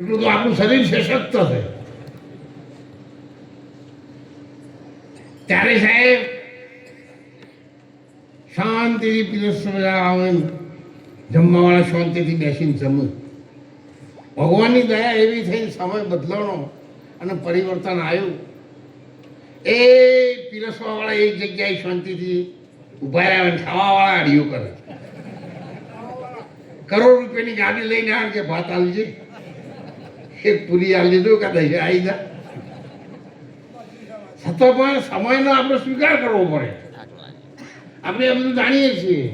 એટલું તો આપણું શરીર સશક્ત છે. ત્યારે સાહેબ શાંતિથી પીરસવા જમવાવાળા શાંતિથી બેસીને જમવું. ભગવાનની દયા એવી થઈ, સમય બદલાનો અને પરિવર્તન આવ્યું. એ પીરસવાવાળા એક જગ્યાએ શાંતિથી ઉભા રહ્યા, ખાવાવાળા આડીઓ કરે. કરોડ રૂપિયાની ગાડી લઈને આવે કે ભાત આલજે, એક પૂરી આલજે, તો કદાચ આવી જા. છતાં પણ સમયનો આપણે સ્વીકાર કરવો પડે. આપણે એ બધું જાણીએ છીએ,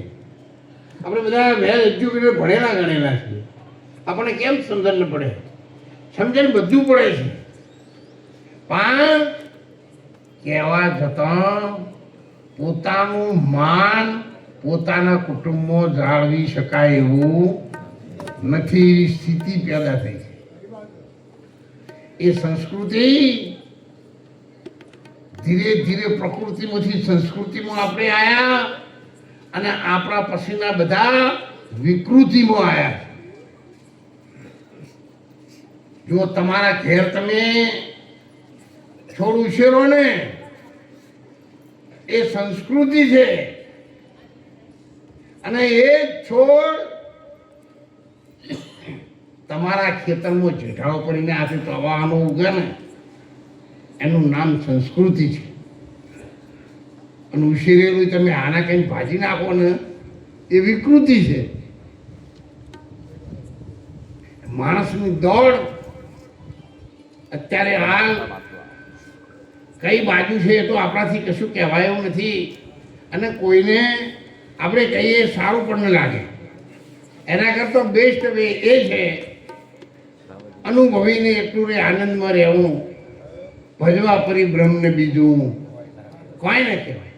આપણે બધા વેલ એજ્યુકેટેડ ભણેલા ગણેલા છીએ. આપણને કેમ સમજણ ન પડે? સમજણ બધું પડે છે, પણ કહેવા છતાં પોતાનું માન પોતાના કુટુંબમાં જાળવી શકાય એવું નથી. સ્થિતિ પેદા થઈ છે. એ સંસ્કૃતિ ધીરે ધીરે પ્રકૃતિમાંથી સંસ્કૃતિમાં આપણે આવ્યા અને આપણા પછીના બધા વિકૃતિમાં આવ્યા. જો તમારા ઘેર તમે છોડ ઉછેરો ને, એ સંસ્કૃતિ છે. અને એ છોડ તમારા ખેતરમાં જેઠાઓ પડીને આથી પ્રવાહનો ઉગે ને, એનું નામ સંસ્કૃતિ છે. અને ઉછેરેલું તમે આના કંઈ ભાજી નાખો ને, એ વિકૃતિ છે. માણસની દોડ અત્યારે હાલ કઈ બાજુ છે એ તો આપણાથી કશું કહેવાય એવું નથી. અને કોઈને આપણે કહીએ સારું પણ ન લાગે. એના કરતાં બેસ્ટ વે એ છે અનુભવીને એટલું રે આનંદમાં રહેવું, ભજવા પરિબ્રહ્મને બીજું કોઈ ન કહેવાય.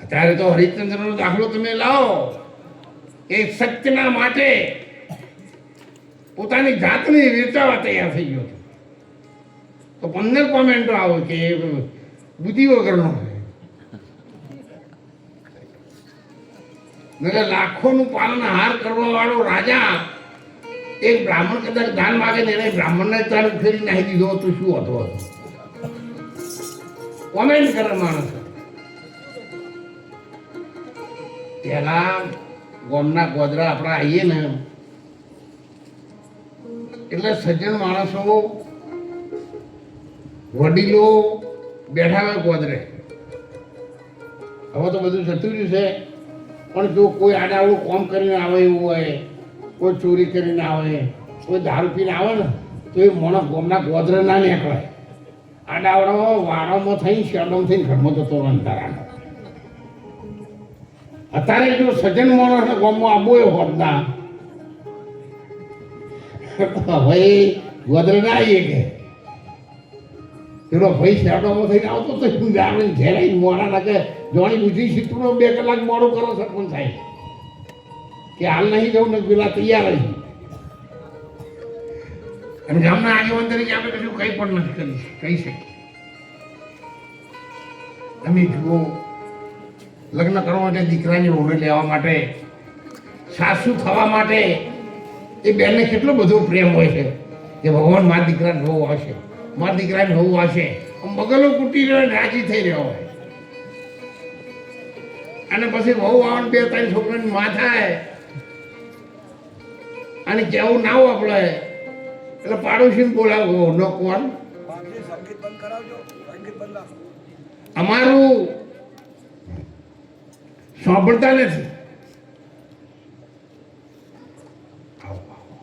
અત્યારે તો હરિશ્ચંદ્રનો દાખલો તમે લાવો, એ સત્યના માટે પોતાની જાતને વેચાવા તૈયાર થઈ ગયો હતો. તો 15 કોમેન્ટો આવે કે બુદ્ધિ વગરનો છે. લાખોનું પાલનહાર કરવા વાળો રાજા એક બ્રાહ્મણ કદાચ દાન માગે ને, એને બ્રાહ્મણને દાન ફેરી નાખી દીધો તો શું હતો? કોમેન્ટ કરે માણસ. પેલા ગોમના ગોદરા આપણા આવીએ ને એટલે સજ્જન માણસો વડીલો બેઠા હોય ગોદરે. હવે તો બધું જતું રહ્યું છે. પણ જો કોઈ આડાવડું કોમ કરીને આવે એવું હોય, કોઈ ચોરી કરીને આવે, કોઈ દારૂ પીને આવે ને, તો એ માણસ ગોમના ગોદરે ના નીકળે. આડાવડો વાળોમાં થઈને શેડોમાં થઈને ઘરમાં જતો અંધારાનો. અત્યારે જો સજ્જન માણસને ગોમમાં આવવો એ હોત ના, હવે ગોદરે ના આવીએ કે પેલો ભાઈ શેડોમાં થઈને આવતો તો શું જાણે ઘેરાઈ મોડા લાગે. જોણી બુદ્ધિ શીખવાનો 2 કલાક મોડું કરો સરપંચ થાય કે હાલ નહીં જવું ને પેલા તૈયાર રહી. અને ગામના આગેવાન તરીકે આપણે કશું કંઈ પણ નથી કહી શકીએ. તમે જુઓ, લગ્ન કરવા માટે દીકરાની ઓળખ લેવા માટે, સાસુ થવા માટે એ બેનને કેટલો બધો પ્રેમ હોય છે કે ભગવાન મારા દીકરાને બહુ આવશે, મારા દીકરાને બહુ આવશે. બગલો કૂટી રહ્યો, રાજી થઈ રહ્યો હોય. અને પછી બહુ આવવાનું 2-3 છોકરાની માં થાય અને કેવું ના વાપરે એટલે પાડોશી બોલાવો ન કોણ. અમારું સાંભળતા નથી.